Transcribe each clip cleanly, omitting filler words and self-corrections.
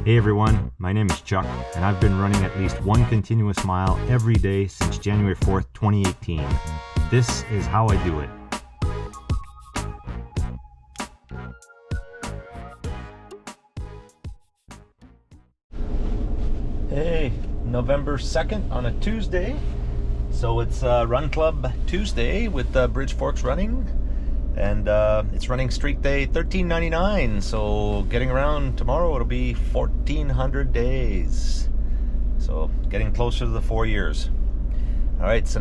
Hey everyone, my name is Chuck, and I've been running at least one continuous mile every day since January 4th, 2018. This is how I do it. Hey, November 2nd on a Tuesday. So it's Run Club Tuesday with BridgeForks Running. And it's running streak day 1399, so getting around tomorrow it'll be 1400 days. So getting closer to the 4 years. All right, it's a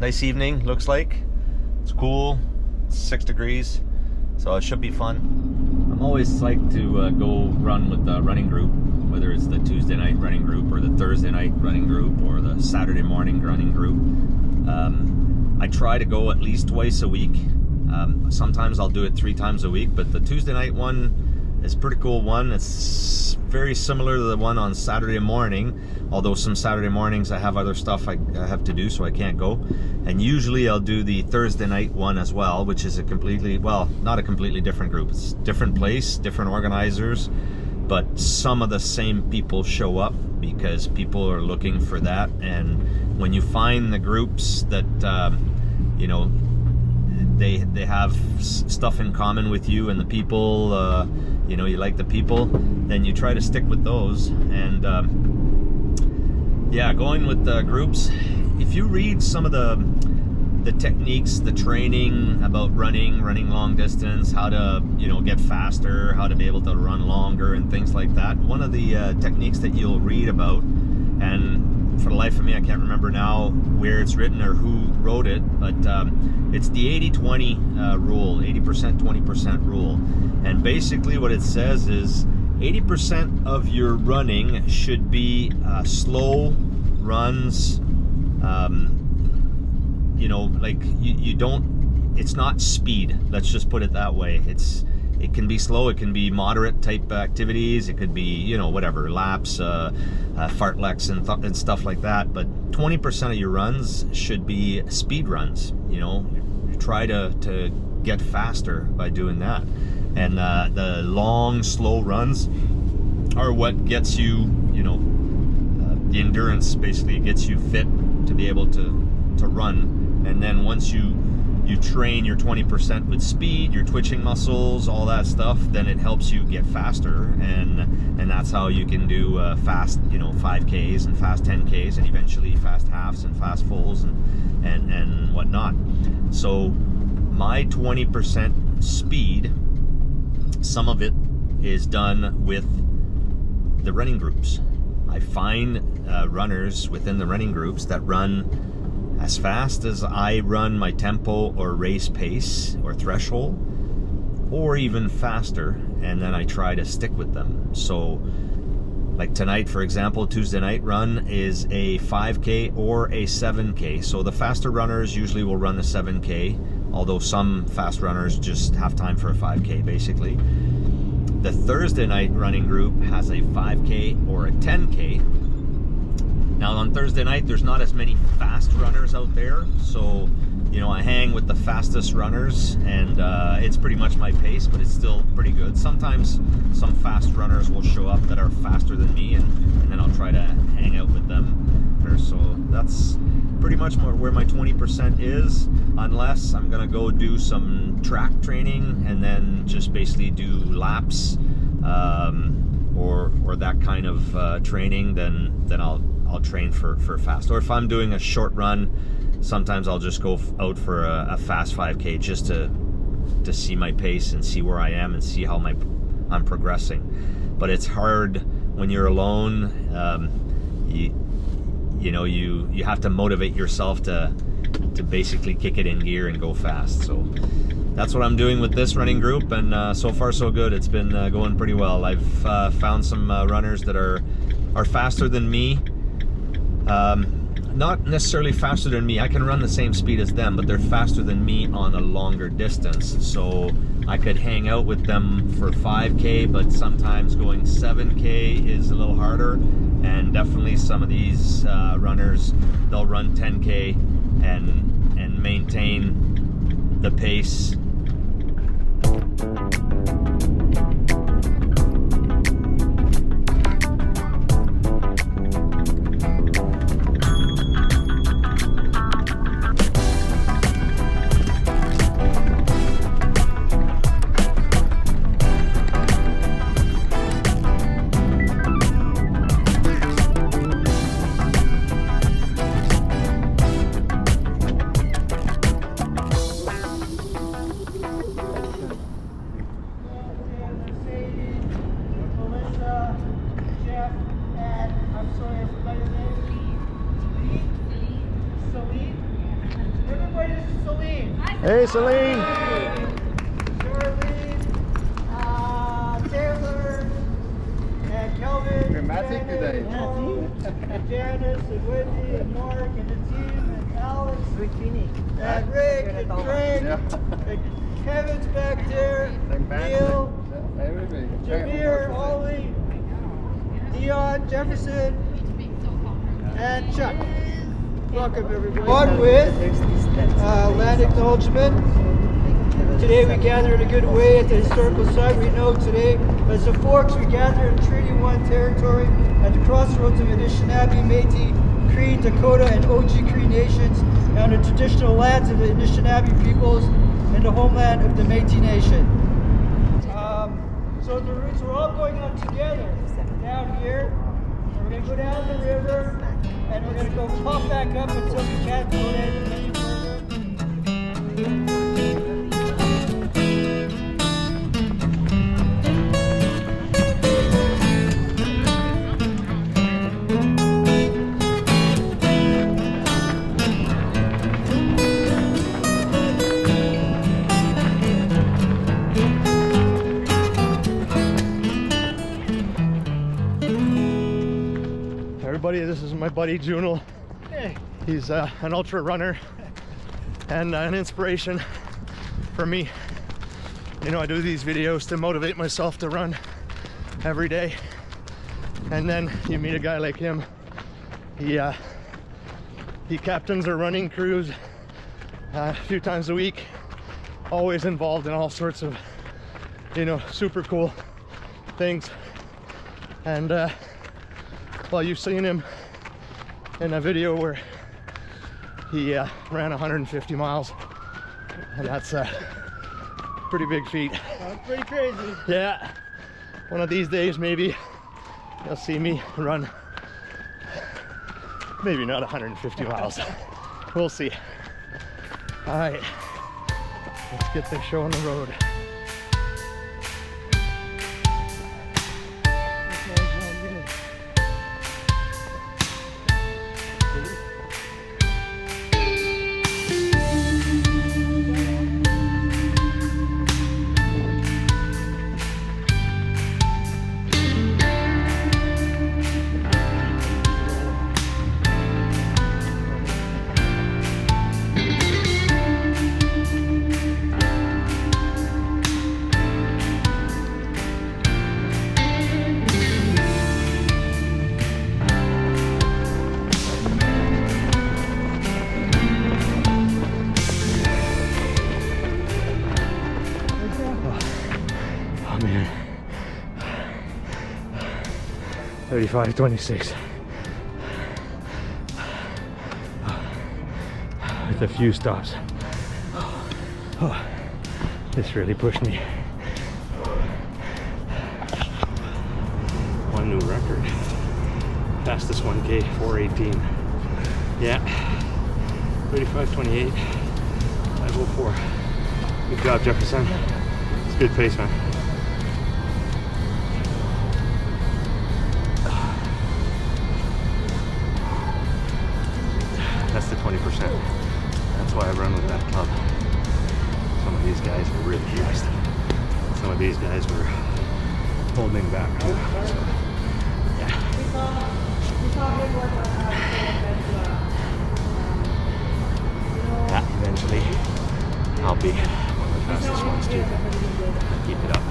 nice evening, looks like. It's cool, it's 6 degrees, so it should be fun. I'm always psyched to go run with the running group, whether it's the Tuesday night running group or the Thursday night running group or the Saturday morning running group. I try to go at least twice a week. Sometimes I'll do it 3 times a week, but the Tuesday night one is a pretty cool one. It's very similar to the one on Saturday morning, although some Saturday mornings I have other stuff I have to do, so I can't go. And usually I'll do the Thursday night one as well, which is a completely, well, not a completely different group. It's different place, different organizers, but some of the same people show up because people are looking for that. And when you find the groups that, you know, they have stuff in common with you and the people, you know, you like the people, then you try to stick with those. And yeah, going with the groups, if you read some of the techniques, the training about running long distance, how to, you know, get faster, how to be able to run longer and things like that, one of the techniques that you'll read about, and for the life of me I can't remember now where it's written or who wrote it, but it's the 80-20 rule, 80% 20% rule. And basically what it says is 80% of your running should be slow runs. You know, like you don't, it's not speed, let's just put it that way. It can be slow, it can be moderate type activities, it could be, you know, whatever, laps, fartleks and stuff like that. But 20% of your runs should be speed runs. You know, you try to get faster by doing that. And the long, slow runs are what gets you, you know, the endurance. Basically, it gets you fit to be able to run. And then once you train your 20% with speed, your twitching muscles, all that stuff, then it helps you get faster, and that's how you can do fast, you know, 5Ks and fast 10Ks and eventually fast halves and fast fulls and whatnot. So my 20% speed, some of it is done with the running groups. I find runners within the running groups that run as fast as I run my tempo or race pace or threshold, or even faster, and then I try to stick with them. So like tonight, for example, Tuesday night run is a 5K or a 7K. So the faster runners usually will run the 7K, although some fast runners just have time for a 5K basically. The Thursday night running group has a 5K or a 10K. Now on Thursday night, there's not as many fast runners out there, so, you know, I hang with the fastest runners, and it's pretty much my pace, but it's still pretty good. Sometimes some fast runners will show up that are faster than me, and then I'll try to hang out with them. So that's pretty much where my 20% is, unless I'm gonna go do some track training and then just basically do laps or that kind of training. Then I'll train for fast. Or if I'm doing a short run, sometimes I'll just go out for a fast 5K just to see my pace and see where I am and see how I'm progressing. But it's hard when you're alone. You know, you have to motivate yourself to basically kick it in gear and go fast. So that's what I'm doing with this running group, and so far so good. It's been going pretty well. I've found some runners that are faster than me. Not necessarily faster than me. I can run the same speed as them, but they're faster than me on a longer distance. So I could hang out with them for 5K, but sometimes going 7K is a little harder. And definitely some of these runners, they'll run 10K and maintain the pace. Hey, Celine. Taylor, and Kelvin, Dramatic today. and Janice, and Wendy, and Mark, and the team, and Alex, and Rick, and Greg, and Kevin's back there, Neil, Jameer, Ollie, Dion, Jefferson, and Chuck. Welcome everybody. On with land acknowledgement. Today we gather in a good way at the historical site. We know today as the Forks we gather in Treaty 1 territory at the crossroads of Anishinaabe, Métis, Cree, Dakota, and Oji-Cree nations, and on the traditional lands of the Anishinaabe peoples and the homeland of the Métis Nation. So the routes we're all going on together down here. We're going to go down the river and we're going to go pop back up until we can't go any further. Everybody, this is my buddy Junel. Hey. He's an ultra runner and an inspiration for me. You know, I do these videos to motivate myself to run every day. And then you meet a guy like him. He captains our running crews a few times a week, always involved in all sorts of, you know, super cool things. And well, you've seen him in a video where he ran 150 miles, and that's a pretty big feat. That's pretty crazy. Yeah, one of these days maybe you'll see me run, maybe not 150 miles. We'll see. All right, let's get this show on the road. Oh man, 35:26 with a few stops. Oh, this really pushed me. One new record, fastest 1K, 4:18. Yeah, 35:28, 5:04. Good job, Jefferson. It's a good pace, man. That's the 20%. That's why I run with that club. Some of these guys were really fast. Some of these guys were holding back too. So, yeah. Yeah, eventually I'll be one of the fastest ones too. Keep it up.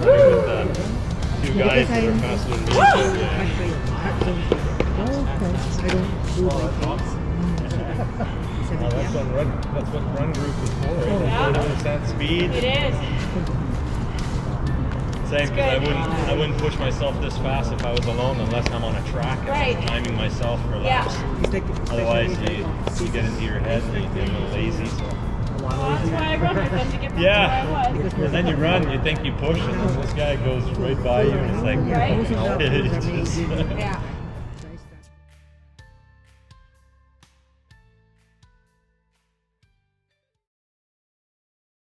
With the two guys that are faster than me. That's what run group is for, right? 40% speed. It is. Same, because I wouldn't push myself this fast if I was alone unless I'm on a track and Right. I'm timing myself for laps. Otherwise, you get into your head and you get a little lazy. So. Well, that's why I run with them, to get back Yeah, to where I was. and then you run, you think you push, and then this guy goes right by you, and it's like, Right. it's just, Yeah.